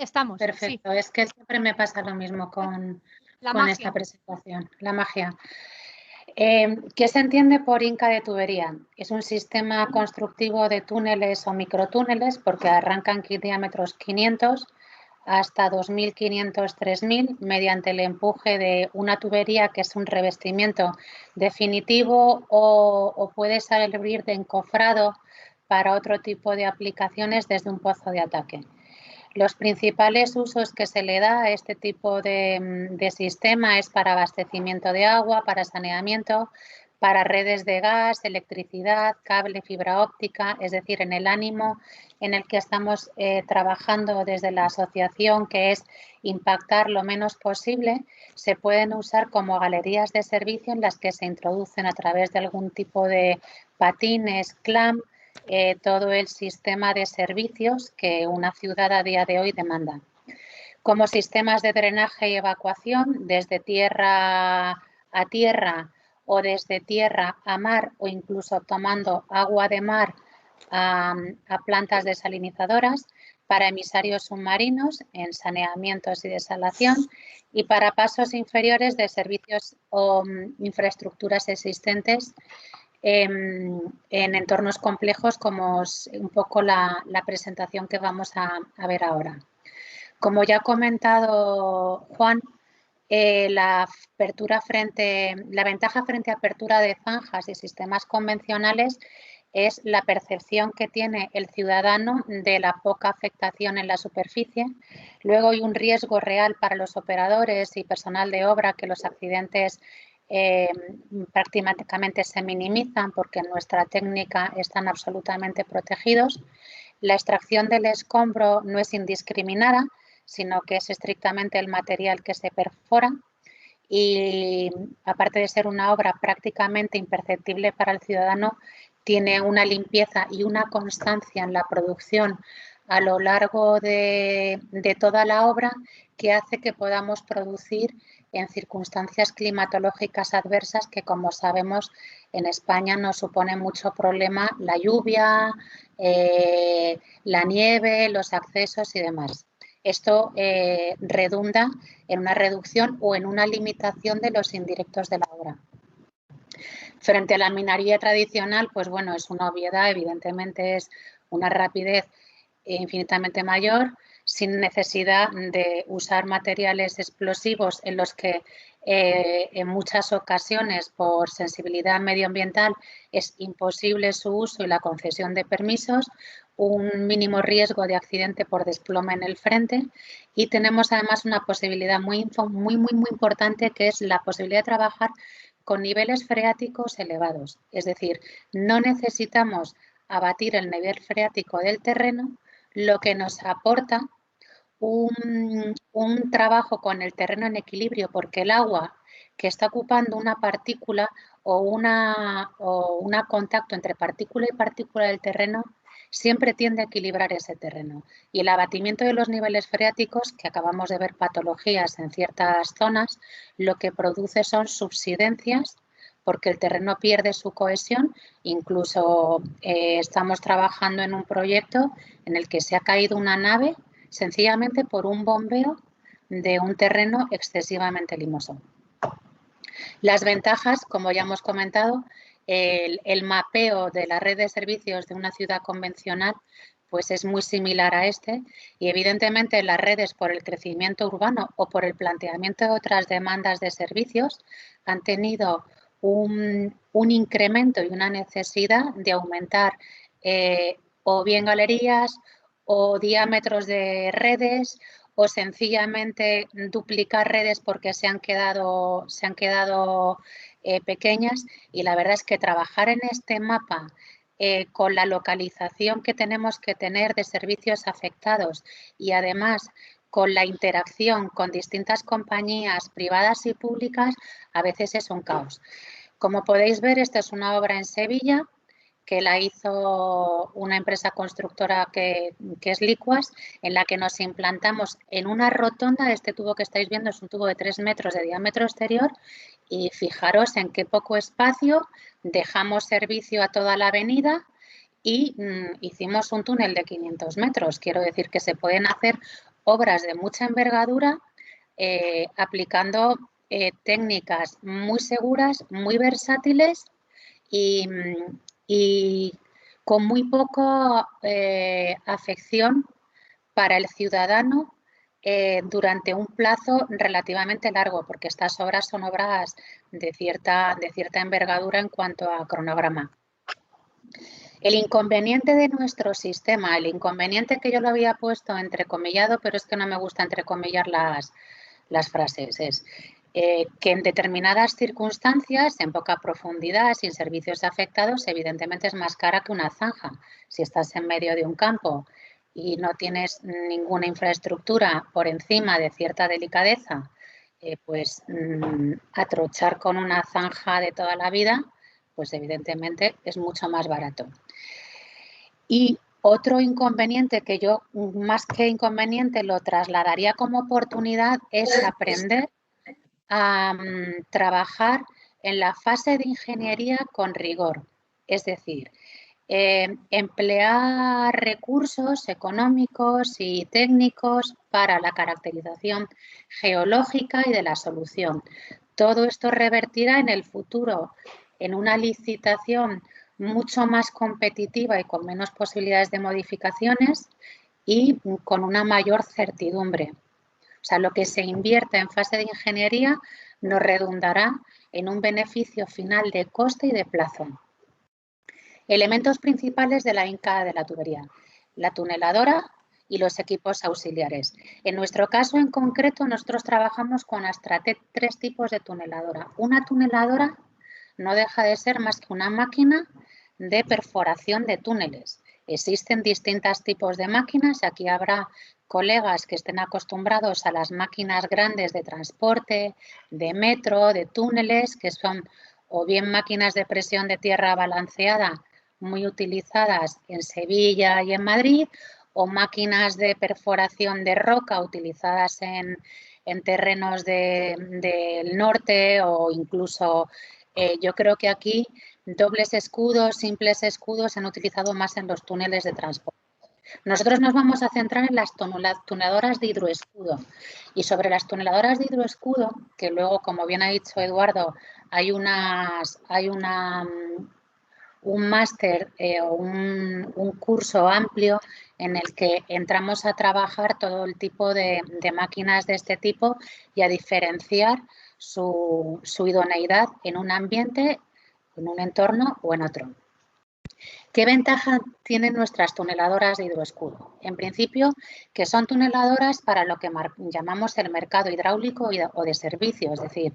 Estamos, sí. Perfecto, es que siempre me pasa lo mismo con esta presentación, la magia. ¿Qué se entiende por Inca de tubería? Es un sistema constructivo de túneles o microtúneles porque arrancan diámetros 500 hasta 2.500, 3.000 mediante el empuje de una tubería que es un revestimiento definitivo o puede servir de encofrado para otro tipo de aplicaciones desde un pozo de ataque. Los principales usos que se le da a este tipo de sistema es para abastecimiento de agua, para saneamiento, para redes de gas, electricidad, cable, fibra óptica, es decir, en el ánimo en el que estamos trabajando desde la asociación, que es impactar lo menos posible, se pueden usar como galerías de servicio en las que se introducen a través de algún tipo de patines, clamp, todo el sistema de servicios que una ciudad a día de hoy demanda. Como sistemas de drenaje y evacuación desde tierra a tierra o desde tierra a mar o incluso tomando agua de mar a plantas desalinizadoras, para emisarios submarinos en saneamientos y desalación y para pasos inferiores de servicios o infraestructuras existentes en entornos complejos como es un poco la presentación que vamos a ver ahora. Como ya ha comentado Juan, la ventaja frente a apertura de zanjas y sistemas convencionales es la percepción que tiene el ciudadano de la poca afectación en la superficie. Luego hay un riesgo real para los operadores y personal de obra que los accidentes prácticamente se minimizan porque en nuestra técnica están absolutamente protegidos. La extracción del escombro no es indiscriminada, sino que es estrictamente el material que se perfora y aparte de ser una obra prácticamente imperceptible para el ciudadano, tiene una limpieza y una constancia en la producción a lo largo de toda la obra que hace que podamos producir en circunstancias climatológicas adversas que, como sabemos, en España nos supone mucho problema la lluvia, la nieve, los accesos y demás. Esto redunda en una reducción o en una limitación de los indirectos de la obra. Frente a la minería tradicional, pues bueno, es una obviedad, evidentemente es una rapidez infinitamente mayor, sin necesidad de usar materiales explosivos en los que en muchas ocasiones por sensibilidad medioambiental es imposible su uso y la concesión de permisos, un mínimo riesgo de accidente por desplome en el frente y tenemos además una posibilidad muy importante que es la posibilidad de trabajar con niveles freáticos elevados. Es decir, no necesitamos abatir el nivel freático del terreno, lo que nos aporta un trabajo con el terreno en equilibrio, porque el agua que está ocupando una partícula o un contacto entre partícula y partícula del terreno siempre tiende a equilibrar ese terreno. Y el abatimiento de los niveles freáticos, que acabamos de ver patologías en ciertas zonas, lo que produce son subsidencias porque el terreno pierde su cohesión. Incluso estamos trabajando en un proyecto en el que se ha caído una nave sencillamente por un bombeo de un terreno excesivamente limoso. Las ventajas, como ya hemos comentado, el mapeo de la red de servicios de una ciudad convencional pues es muy similar a este y evidentemente las redes por el crecimiento urbano o por el planteamiento de otras demandas de servicios han tenido un incremento y una necesidad de aumentar o bien galerías o diámetros de redes o sencillamente duplicar redes porque se han quedado pequeñas y la verdad es que trabajar en este mapa con la localización que tenemos que tener de servicios afectados y además con la interacción con distintas compañías privadas y públicas, a veces es un caos. Como podéis ver, esta es una obra en Sevilla que la hizo una empresa constructora que es Liquas, en la que nos implantamos en una rotonda. Este tubo que estáis viendo es un tubo de 3 metros de diámetro exterior y fijaros en qué poco espacio dejamos servicio a toda la avenida y hicimos un túnel de 500 metros. Quiero decir que se pueden hacer obras de mucha envergadura aplicando técnicas muy seguras, muy versátiles y con muy poca afección para el ciudadano durante un plazo relativamente largo, porque estas obras son obras de cierta envergadura en cuanto a cronograma. El inconveniente de nuestro sistema, el inconveniente que yo lo había puesto entrecomillado, pero es que no me gusta entrecomillar las frases, es que en determinadas circunstancias, en poca profundidad, sin servicios afectados, evidentemente es más cara que una zanja. Si estás en medio de un campo y no tienes ninguna infraestructura por encima de cierta delicadeza, pues atrochar con una zanja de toda la vida, pues evidentemente es mucho más barato. Y otro inconveniente que yo, más que inconveniente, lo trasladaría como oportunidad es aprender a trabajar en la fase de ingeniería con rigor. Es decir, emplear recursos económicos y técnicos para la caracterización geológica y de la solución. Todo esto revertirá en el futuro en una licitación mucho más competitiva y con menos posibilidades de modificaciones y con una mayor certidumbre. O sea, lo que se invierta en fase de ingeniería nos redundará en un beneficio final de coste y de plazo. Elementos principales de la hincada de la tubería: la tuneladora y los equipos auxiliares. En nuestro caso en concreto, nosotros trabajamos con hasta 3 tipos de tuneladora. Una tuneladora no deja de ser más que una máquina de perforación de túneles. Existen distintos tipos de máquinas y aquí habrá colegas que estén acostumbrados a las máquinas grandes de transporte, de metro, de túneles, que son o bien máquinas de presión de tierra balanceada muy utilizadas en Sevilla y en Madrid, o máquinas de perforación de roca utilizadas en terrenos del norte o incluso yo creo que aquí dobles escudos, simples escudos se han utilizado más en los túneles de transporte. Nosotros nos vamos a centrar en las tuneadoras de hidroescudo y sobre las tuneadoras de hidroescudo, que luego, como bien ha dicho Eduardo, hay un máster o un curso amplio en el que entramos a trabajar todo el tipo de máquinas de este tipo y a diferenciar su idoneidad en un ambiente, en un entorno o en otro. ¿Qué ventaja tienen nuestras tuneladoras de hidroescudo? En principio, que son tuneladoras para lo que llamamos el mercado hidráulico o de servicio, es decir,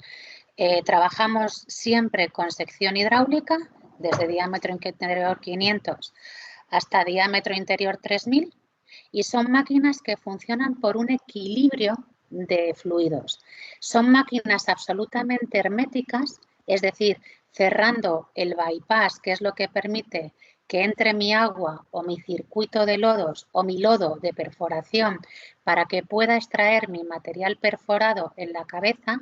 trabajamos siempre con sección hidráulica, desde diámetro interior 500 hasta diámetro interior 3000, y son máquinas que funcionan por un equilibrio de fluidos. Son máquinas absolutamente herméticas, es decir, cerrando el bypass, que es lo que permite que entre mi agua o mi circuito de lodos o mi lodo de perforación para que pueda extraer mi material perforado en la cabeza,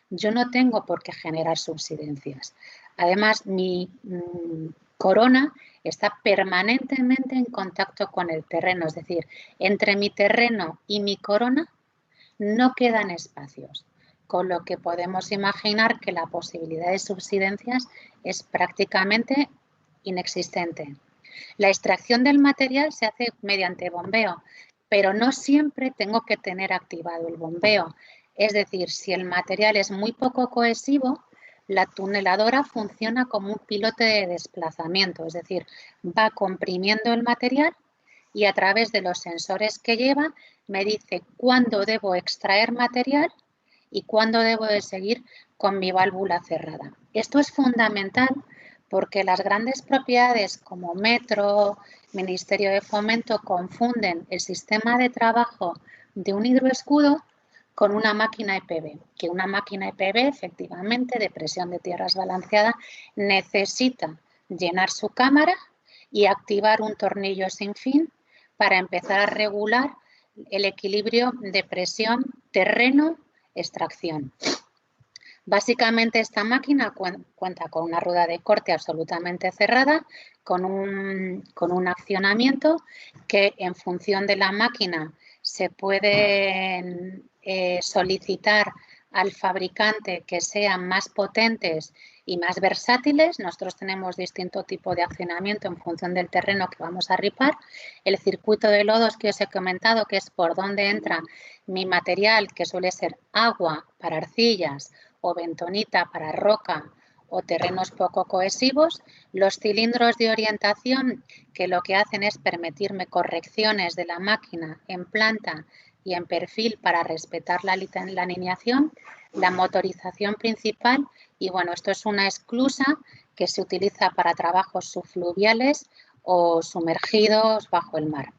yo no tengo por qué generar subsidencias. Además, mi corona está permanentemente en contacto con el terreno, es decir, entre mi terreno y mi corona no quedan espacios, con lo que podemos imaginar que la posibilidad de subsidencias es prácticamente inexistente. La extracción del material se hace mediante bombeo, pero no siempre tengo que tener activado el bombeo. Es decir, si el material es muy poco cohesivo, la tuneladora funciona como un piloto de desplazamiento, es decir, va comprimiendo el material y a través de los sensores que lleva me dice cuándo debo extraer material y cuándo debo de seguir con mi válvula cerrada. Esto es fundamental porque las grandes propiedades como Metro, Ministerio de Fomento confunden el sistema de trabajo de un hidroescudo con una máquina EPB, que una máquina EPB efectivamente de presión de tierras balanceada necesita llenar su cámara y activar un tornillo sin fin para empezar a regular el equilibrio de presión terreno-extracción. Básicamente esta máquina cuenta con una rueda de corte absolutamente cerrada, con un accionamiento que en función de la máquina se puede solicitar al fabricante que sean más potentes y más versátiles. Nosotros tenemos distinto tipo de accionamiento en función del terreno que vamos a ripar. El circuito de lodos que os he comentado, que es por donde entra mi material, que suele ser agua para arcillas o bentonita para roca o terrenos poco cohesivos, los cilindros de orientación que lo que hacen es permitirme correcciones de la máquina en planta y en perfil para respetar la alineación, la motorización principal y bueno, esto es una esclusa que se utiliza para trabajos subfluviales o sumergidos bajo el mar.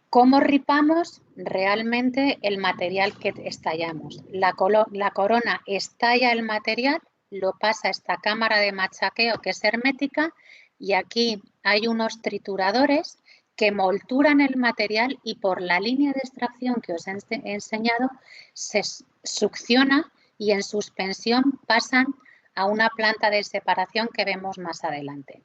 ¿Cómo ripamos realmente el material que estallamos? La corona estalla el material, lo pasa a esta cámara de machaqueo que es hermética y aquí hay unos trituradores que molturan el material y por la línea de extracción que os he enseñado se succiona y en suspensión pasan a una planta de separación que vemos más adelante.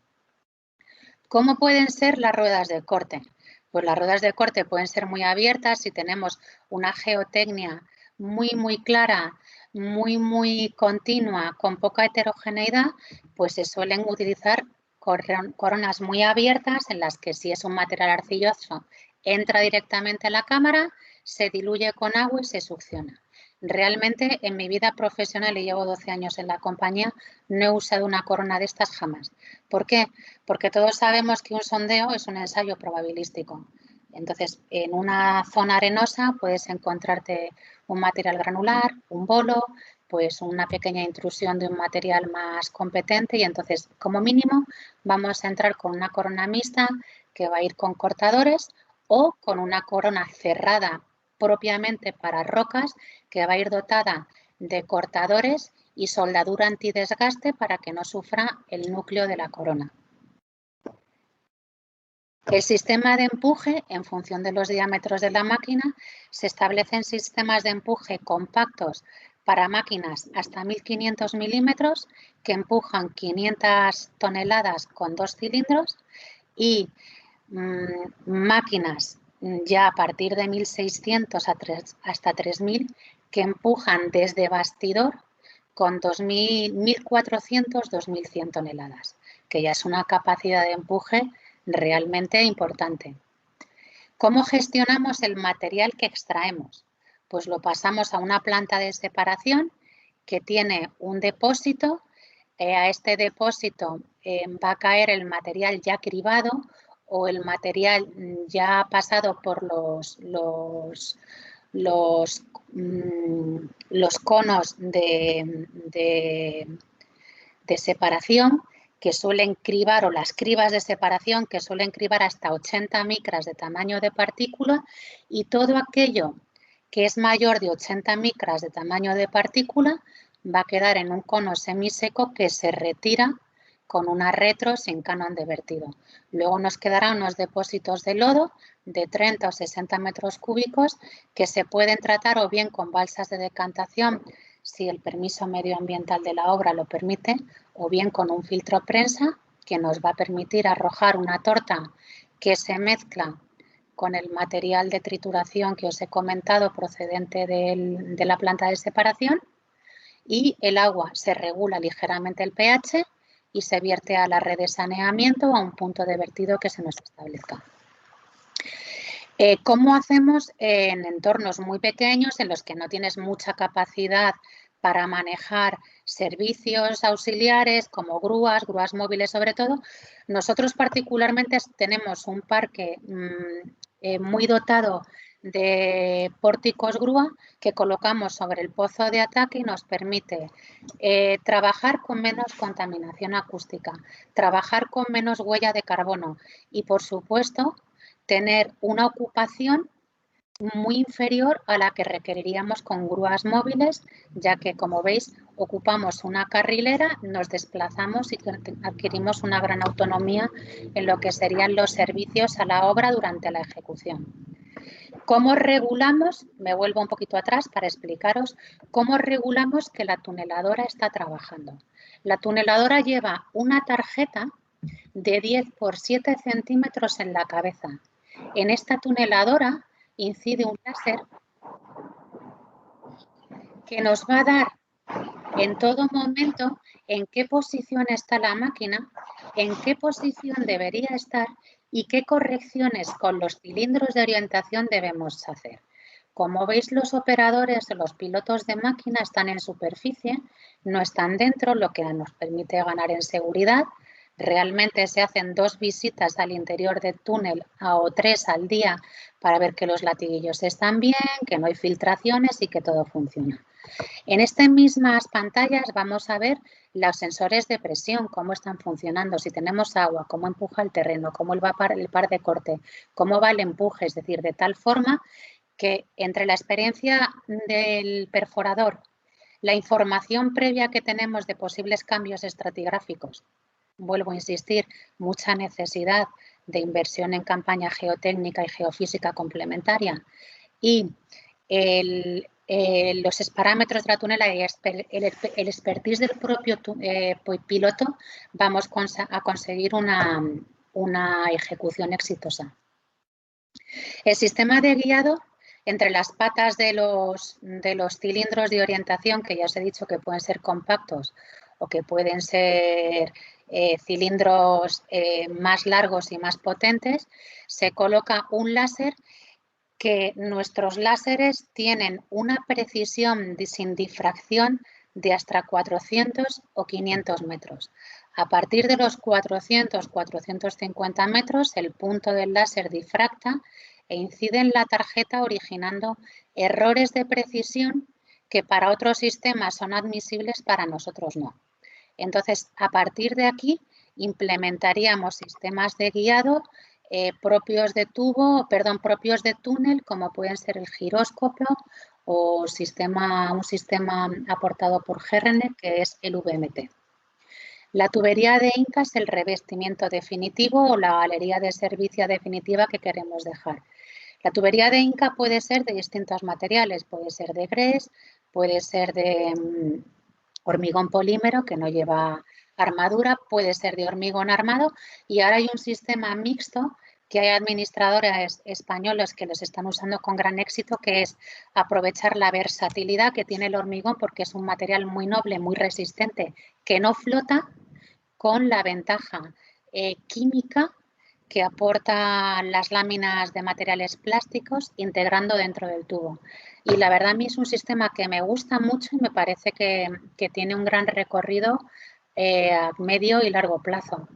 ¿Cómo pueden ser las ruedas de corte? Pues las ruedas de corte pueden ser muy abiertas si tenemos una geotecnia muy clara, muy continua, con poca heterogeneidad, pues se suelen utilizar coronas muy abiertas en las que si es un material arcilloso entra directamente a la cámara, se diluye con agua y se succiona. Realmente en mi vida profesional, y llevo 12 años en la compañía, no he usado una corona de estas jamás. ¿Por qué? Porque todos sabemos que un sondeo es un ensayo probabilístico. Entonces, en una zona arenosa puedes encontrarte un material granular, un bolo, pues una pequeña intrusión de un material más competente y entonces, como mínimo, vamos a entrar con una corona mixta que va a ir con cortadores o con una corona cerrada propiamente para rocas que va a ir dotada de cortadores y soldadura antidesgaste para que no sufra el núcleo de la corona. El sistema de empuje, en función de los diámetros de la máquina, se establecen sistemas de empuje compactos para máquinas hasta 1500 milímetros que empujan 500 toneladas con 2 cilindros y máquinas ya a partir de 1600 hasta 3000 que empujan desde bastidor con 1400, 2100 toneladas, que ya es una capacidad de empuje realmente importante. ¿Cómo gestionamos el material que extraemos? Pues lo pasamos a una planta de separación que tiene un depósito. A este depósito va a caer el material ya cribado o el material ya pasado por los conos de separación que suelen cribar, o las cribas de separación que suelen cribar hasta 80 micras de tamaño de partícula, y todo aquello que es mayor de 80 micras de tamaño de partícula va a quedar en un cono semiseco que se retira con una retro sin canon de vertido. Luego nos quedarán unos depósitos de lodo de 30 o 60 metros cúbicos que se pueden tratar o bien con balsas de decantación si el permiso medioambiental de la obra lo permite, o bien con un filtro prensa que nos va a permitir arrojar una torta que se mezcla con el material de trituración que os he comentado procedente de la planta de separación y el agua se regula ligeramente el pH y se vierte a la red de saneamiento o a un punto de vertido que se nos establezca. ¿Cómo hacemos en entornos muy pequeños en los que no tienes mucha capacidad para manejar servicios auxiliares como grúas móviles sobre todo? Nosotros particularmente tenemos un parque muy dotado de pórticos grúa que colocamos sobre el pozo de ataque y nos permite trabajar con menos contaminación acústica, trabajar con menos huella de carbono y, por supuesto, tener una ocupación muy inferior a la que requeriríamos con grúas móviles, ya que, como veis, ocupamos una carrilera, nos desplazamos y adquirimos una gran autonomía en lo que serían los servicios a la obra durante la ejecución. ¿Cómo regulamos? Me vuelvo un poquito atrás para explicaros cómo regulamos que la tuneladora está trabajando. La tuneladora lleva una tarjeta de 10 por 7 centímetros en la cabeza. En esta tuneladora incide un láser que nos va a dar en todo momento en qué posición está la máquina, en qué posición debería estar y qué correcciones con los cilindros de orientación debemos hacer. Como veis, los operadores, los pilotos de máquina están en superficie, no están dentro, lo que nos permite ganar en seguridad. Realmente se hacen 2 visitas al interior del túnel o 3 al día para ver que los latiguillos están bien, que no hay filtraciones y que todo funciona. En estas mismas pantallas vamos a ver los sensores de presión, cómo están funcionando, si tenemos agua, cómo empuja el terreno, cómo va el par de corte, cómo va el empuje, es decir, de tal forma que entre la experiencia del perforador, la información previa que tenemos de posibles cambios estratigráficos, vuelvo a insistir, mucha necesidad de inversión en campaña geotécnica y geofísica complementaria y los parámetros de la tunela y el expertise del propio piloto, vamos a conseguir una ejecución exitosa. El sistema de guiado entre las patas de los cilindros de orientación, que ya os he dicho que pueden ser compactos o que pueden ser cilindros más largos y más potentes, se coloca un láser que nuestros láseres tienen una precisión sin difracción de hasta 400 o 500 metros. A partir de los 400-450 metros, el punto del láser difracta e incide en la tarjeta originando errores de precisión que para otros sistemas son admisibles, para nosotros no. Entonces, a partir de aquí, implementaríamos sistemas de guiado propios de propios de túnel, como pueden ser el giróscopo o un sistema aportado por GERNE, que es el VMT. La tubería de Inca es el revestimiento definitivo o la galería de servicio definitiva que queremos dejar. La tubería de Inca puede ser de distintos materiales, puede ser de grés, puede ser de hormigón polímero que no lleva armadura, puede ser de hormigón armado, y ahora hay un sistema mixto que hay administradores españoles que los están usando con gran éxito, que es aprovechar la versatilidad que tiene el hormigón, porque es un material muy noble, muy resistente, que no flota, con la ventaja química que aportan las láminas de materiales plásticos integrando dentro del tubo. Y la verdad, a mí es un sistema que me gusta mucho y me parece que tiene un gran recorrido a medio y largo plazo.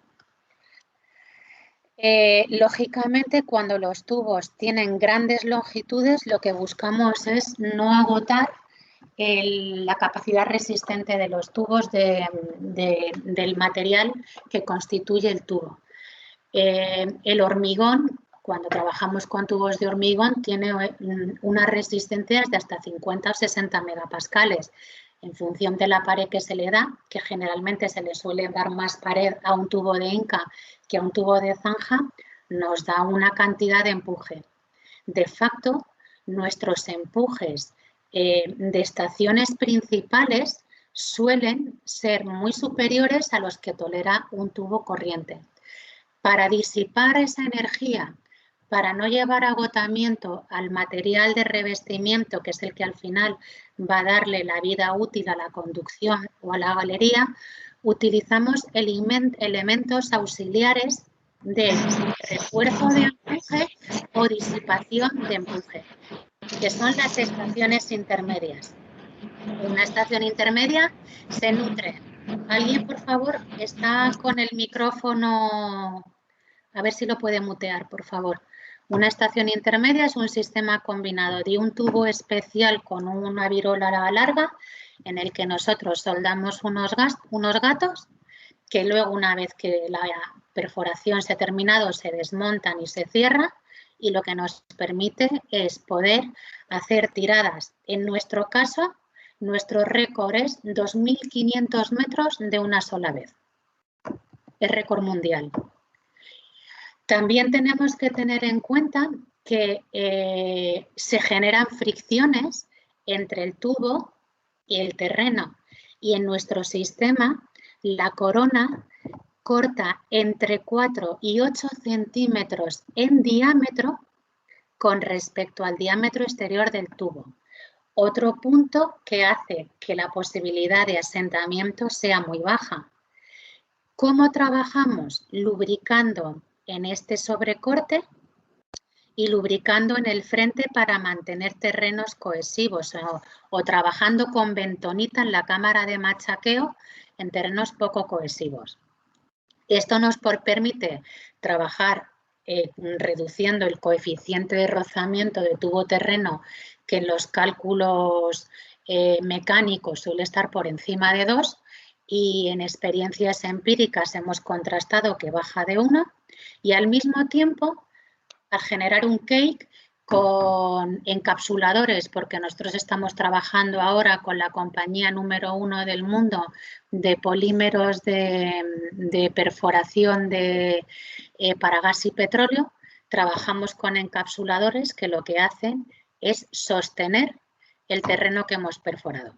Lógicamente, cuando los tubos tienen grandes longitudes, lo que buscamos es no agotar la capacidad resistente de los tubos del material que constituye el tubo. El hormigón, cuando trabajamos con tubos de hormigón, tiene unas resistencias de hasta 50 o 60 megapascales. En función de la pared que se le da, que generalmente se le suele dar más pared a un tubo de Inca que a un tubo de zanja, nos da una cantidad de empuje. De facto, nuestros empujes de estaciones principales suelen ser muy superiores a los que tolera un tubo corriente. Para disipar esa energía, para no llevar agotamiento al material de revestimiento, que es el que al final va a darle la vida útil a la conducción o a la galería, utilizamos elementos auxiliares de refuerzo de empuje o disipación de empuje, que son las estaciones intermedias. Una estación intermedia se nutre. ¿Alguien, por favor, está con el micrófono? A ver si lo puede mutear, por favor. Una estación intermedia es un sistema combinado de un tubo especial con una virola larga en el que nosotros soldamos unos gatos que luego, una vez que la perforación se ha terminado, se desmontan y se cierran, y lo que nos permite es poder hacer tiradas. En nuestro caso, nuestro récord es 2.500 metros de una sola vez. Es récord mundial. También tenemos que tener en cuenta que se generan fricciones entre el tubo y el terreno. Y en nuestro sistema, la corona corta entre 4 y 8 centímetros en diámetro con respecto al diámetro exterior del tubo. Otro punto que hace que la posibilidad de asentamiento sea muy baja. ¿Cómo trabajamos? Lubricando en este sobrecorte y lubricando en el frente para mantener terrenos cohesivos o trabajando con bentonita en la cámara de machaqueo en terrenos poco cohesivos. Esto nos permite trabajar reduciendo el coeficiente de rozamiento de tubo-terreno, que en los cálculos mecánicos suele estar por encima de 2, y en experiencias empíricas hemos contrastado que baja de 1, y al mismo tiempo, al generar un cake con encapsuladores, porque nosotros estamos trabajando ahora con la compañía número 1 del mundo de polímeros de perforación para gas y petróleo, trabajamos con encapsuladores que lo que hacen es sostener el terreno que hemos perforado.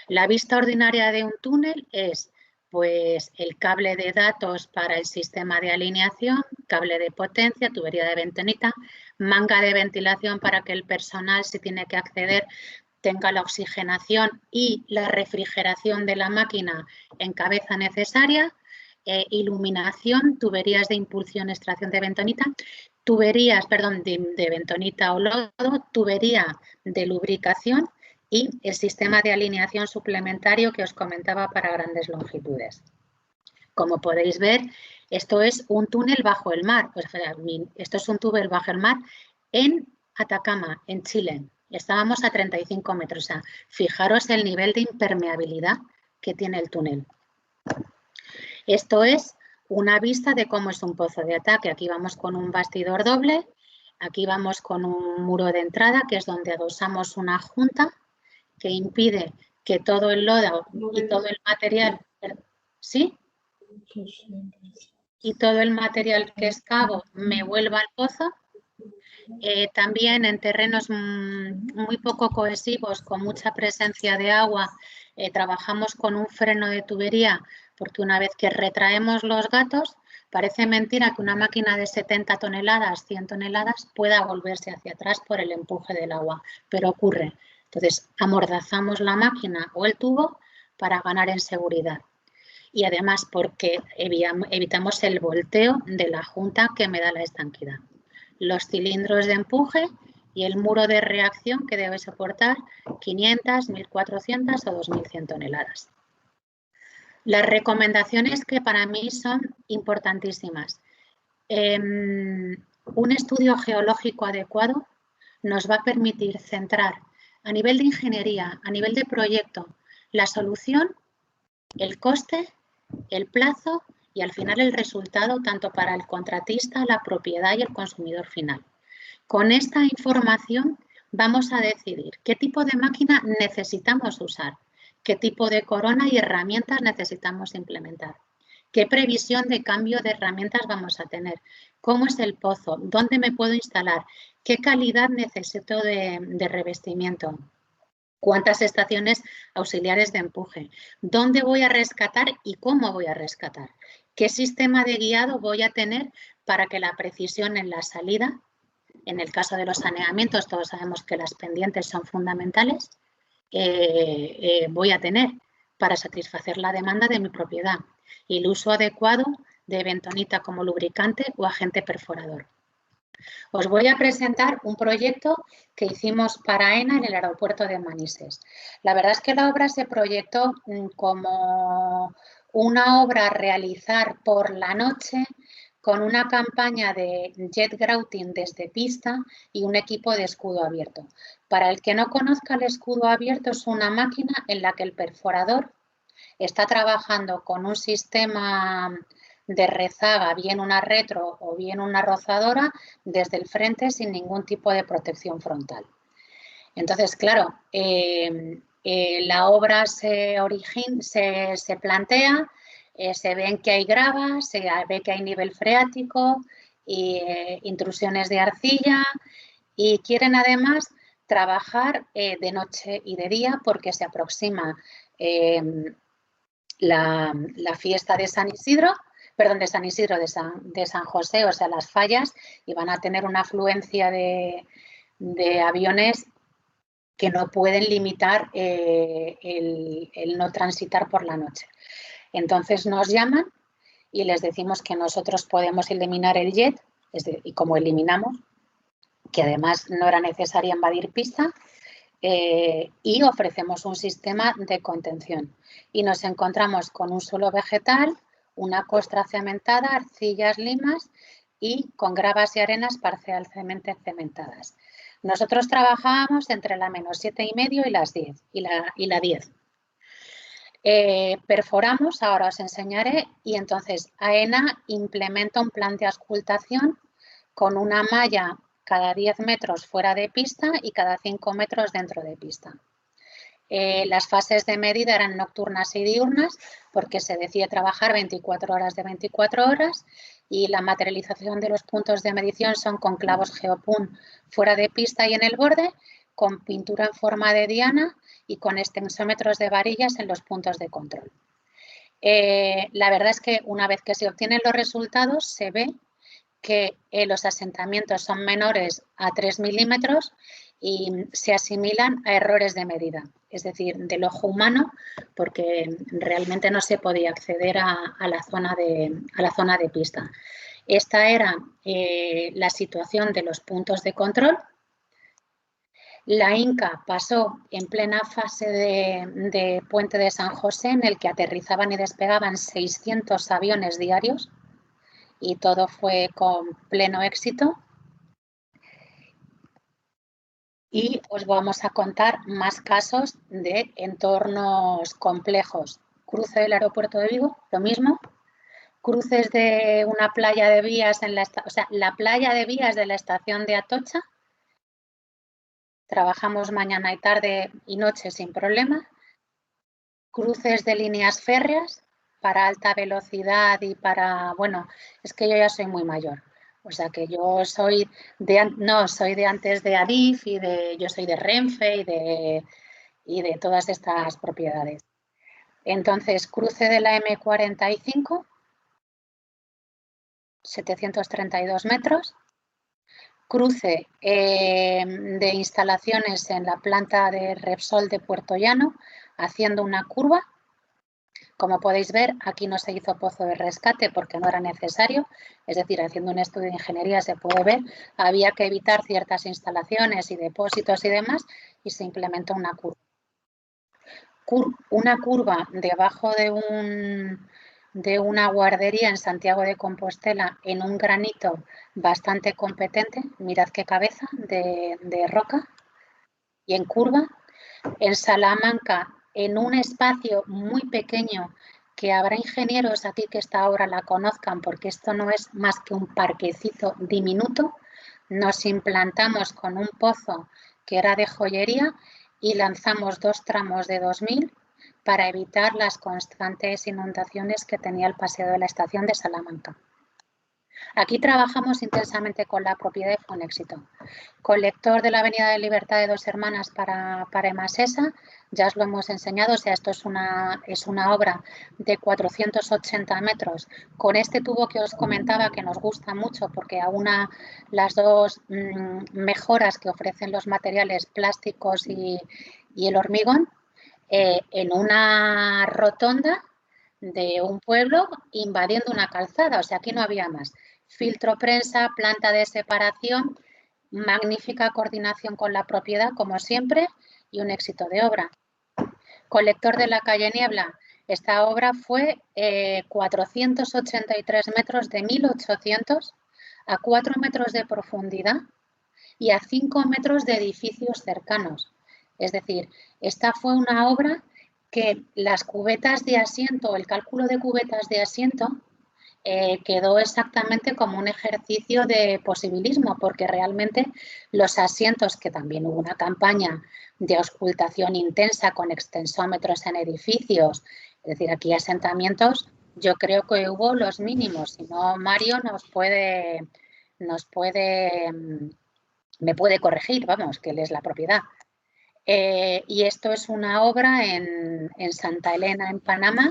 La vista ordinaria de un túnel es pues el cable de datos para el sistema de alineación, cable de potencia, tubería de bentonita, manga de ventilación para que el personal, si tiene que acceder, tenga la oxigenación y la refrigeración de la máquina en cabeza necesaria, iluminación, tuberías de impulsión, extracción de bentonita, tuberías, perdón, de bentonita o lodo, tubería de lubricación y el sistema de alineación suplementario que os comentaba para grandes longitudes. Como podéis ver, esto es un túnel bajo el mar. Pues, esto es un túnel bajo el mar en Atacama, en Chile. Estábamos a 35 metros. O sea, fijaros el nivel de impermeabilidad que tiene el túnel. Esto es una vista de cómo es un pozo de ataque. Aquí vamos con un bastidor doble. Aquí vamos con un muro de entrada, que es donde adosamos una junta que impide que todo el lodo y todo el material, ¿sí? Y todo el material que excavo me vuelva al pozo. También en terrenos muy poco cohesivos, con mucha presencia de agua, trabajamos con un freno de tubería, porque una vez que retraemos los gatos, parece mentira que una máquina de 70 toneladas, 100 toneladas, pueda volverse hacia atrás por el empuje del agua, pero ocurre. Entonces, amordazamos la máquina o el tubo para ganar en seguridad. Y además porque evitamos el volteo de la junta que me da la estanquidad. Los cilindros de empuje y el muro de reacción que debe soportar 500, 1.400 o 2.100 toneladas. Las recomendaciones que para mí son importantísimas. Un estudio geológico adecuado nos va a permitir centrar a nivel de ingeniería, a nivel de proyecto, la solución, el coste, el plazo y al final el resultado tanto para el contratista, la propiedad y el consumidor final. Con esta información vamos a decidir qué tipo de máquina necesitamos usar, qué tipo de corona y herramientas necesitamos implementar, qué previsión de cambio de herramientas vamos a tener, cómo es el pozo, dónde me puedo instalar, qué calidad necesito de revestimiento, cuántas estaciones auxiliares de empuje, dónde voy a rescatar y cómo voy a rescatar, qué sistema de guiado voy a tener para que la precisión en la salida, en el caso de los saneamientos, todos sabemos que las pendientes son fundamentales, voy a tener para satisfacer la demanda de mi propiedad y el uso adecuado de bentonita como lubricante o agente perforador. Os voy a presentar un proyecto que hicimos para AENA en el aeropuerto de Manises. La verdad es que la obra se proyectó como una obra a realizar por la noche con una campaña de jet grouting desde pista y un equipo de escudo abierto. Para el que no conozca, el escudo abierto es una máquina en la que el perforador está trabajando con un sistema de rezaga, bien una retro o bien una rozadora, desde el frente sin ningún tipo de protección frontal. Entonces, claro, la obra se plantea, se ve que hay grava, se ve que hay nivel freático intrusiones de arcilla y quieren además trabajar de noche y de día porque se aproxima la fiesta de San Isidro, perdón, de San Isidro, de San José, o sea, las fallas, y van a tener una afluencia de aviones que no pueden limitar el no transitar por la noche. Entonces nos llaman y les decimos que nosotros podemos eliminar el jet, y como eliminamos, que además no era necesario invadir pista, y ofrecemos un sistema de contención. Y nos encontramos con un suelo vegetal, una costra cementada, arcillas, limas y con gravas y arenas parcialmente cementadas. Nosotros trabajábamos entre la -7,5 y las 10 y la 10. Perforamos, ahora os enseñaré, y entonces AENA implementa un plan de auscultación con una malla cada 10 metros fuera de pista y cada 5 metros dentro de pista. Las fases de medida eran nocturnas y diurnas porque se decide trabajar 24 horas de 24 horas y la materialización de los puntos de medición son con clavos geopún fuera de pista y en el borde, con pintura en forma de diana y con extensómetros de varillas en los puntos de control. La verdad es que una vez que se obtienen los resultados se ve que los asentamientos son menores a 3 milímetros y se asimilan a errores de medida, es decir, del ojo humano, porque realmente no se podía acceder a la zona de pista. Esta era la situación de los puntos de control. La Inca pasó en plena fase de Puente de San José, en el que aterrizaban y despegaban 600 aviones diarios, y todo fue con pleno éxito. Y os vamos a contar más casos de entornos complejos. Cruce del aeropuerto de Vigo, lo mismo. Cruces de una playa de vías, la playa de vías de la estación de Atocha. Trabajamos mañana y tarde y noche sin problema. Cruces de líneas férreas para alta velocidad y para, bueno, es que yo ya soy muy mayor. O sea que yo soy de antes de Adif y yo soy de Renfe y de todas estas propiedades. Entonces, cruce de la M45, 732 metros. Cruce de instalaciones en la planta de Repsol de Puerto Llano, haciendo una curva. Como podéis ver, aquí no se hizo pozo de rescate porque no era necesario, es decir, haciendo un estudio de ingeniería se puede ver, había que evitar ciertas instalaciones y depósitos y demás y se implementó una curva. Una curva debajo de una guardería en Santiago de Compostela en un granito bastante competente, mirad qué cabeza de roca y en curva. En Salamanca, en un espacio muy pequeño, que habrá ingenieros aquí que esta obra la conozcan porque esto no es más que un parquecito diminuto, nos implantamos con un pozo que era de joyería y lanzamos 2 tramos de 2000 para evitar las constantes inundaciones que tenía el paseo de la estación de Salamanca. Aquí trabajamos intensamente con la propiedad y fue un éxito. Colector de la Avenida de Libertad de Dos Hermanas para Emasesa, ya os lo hemos enseñado, o sea, esto es una obra de 480 metros con este tubo que os comentaba que nos gusta mucho porque aúna las dos mejoras que ofrecen los materiales plásticos y el hormigón en una rotonda de un pueblo invadiendo una calzada, o sea, aquí no había más. Filtro prensa, planta de separación, magnífica coordinación con la propiedad, como siempre, y un éxito de obra. Colector de la calle Niebla. Esta obra fue 483 metros de 1800 a 4 metros de profundidad y a 5 metros de edificios cercanos. Es decir, esta fue una obra que las cubetas de asiento, el cálculo de cubetas de asiento, quedó exactamente como un ejercicio de posibilismo, porque realmente los asientos, que también hubo una campaña de auscultación intensa con extensómetros en edificios, es decir, aquí asentamientos, yo creo que hubo los mínimos, si no Mario nos puede me puede corregir, vamos, que él es la propiedad. Y esto es una obra en Santa Elena, en Panamá,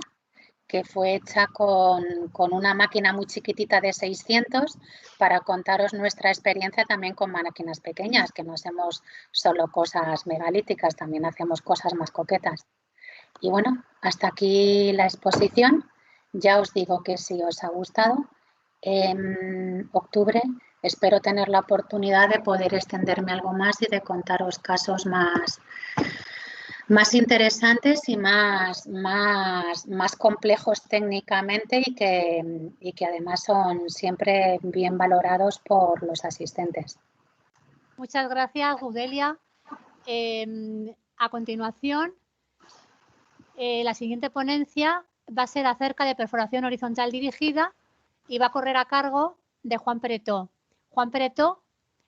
que fue hecha con una máquina muy chiquitita de 600 para contaros nuestra experiencia también con máquinas pequeñas, que no hacemos solo cosas megalíticas, también hacemos cosas más coquetas. Y bueno, hasta aquí la exposición. Ya os digo que si os ha gustado, en octubre espero tener la oportunidad de poder extenderme algo más y de contaros casos más interesantes y más complejos técnicamente y que además son siempre bien valorados por los asistentes. Muchas gracias, Gudelia. A continuación, la siguiente ponencia va a ser acerca de perforación horizontal dirigida y va a correr a cargo de Juan Peretó. Juan Peretó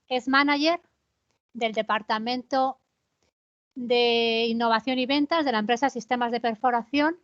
es manager del Departamento de Innovación y Ventas de la empresa Sistemas de Perforación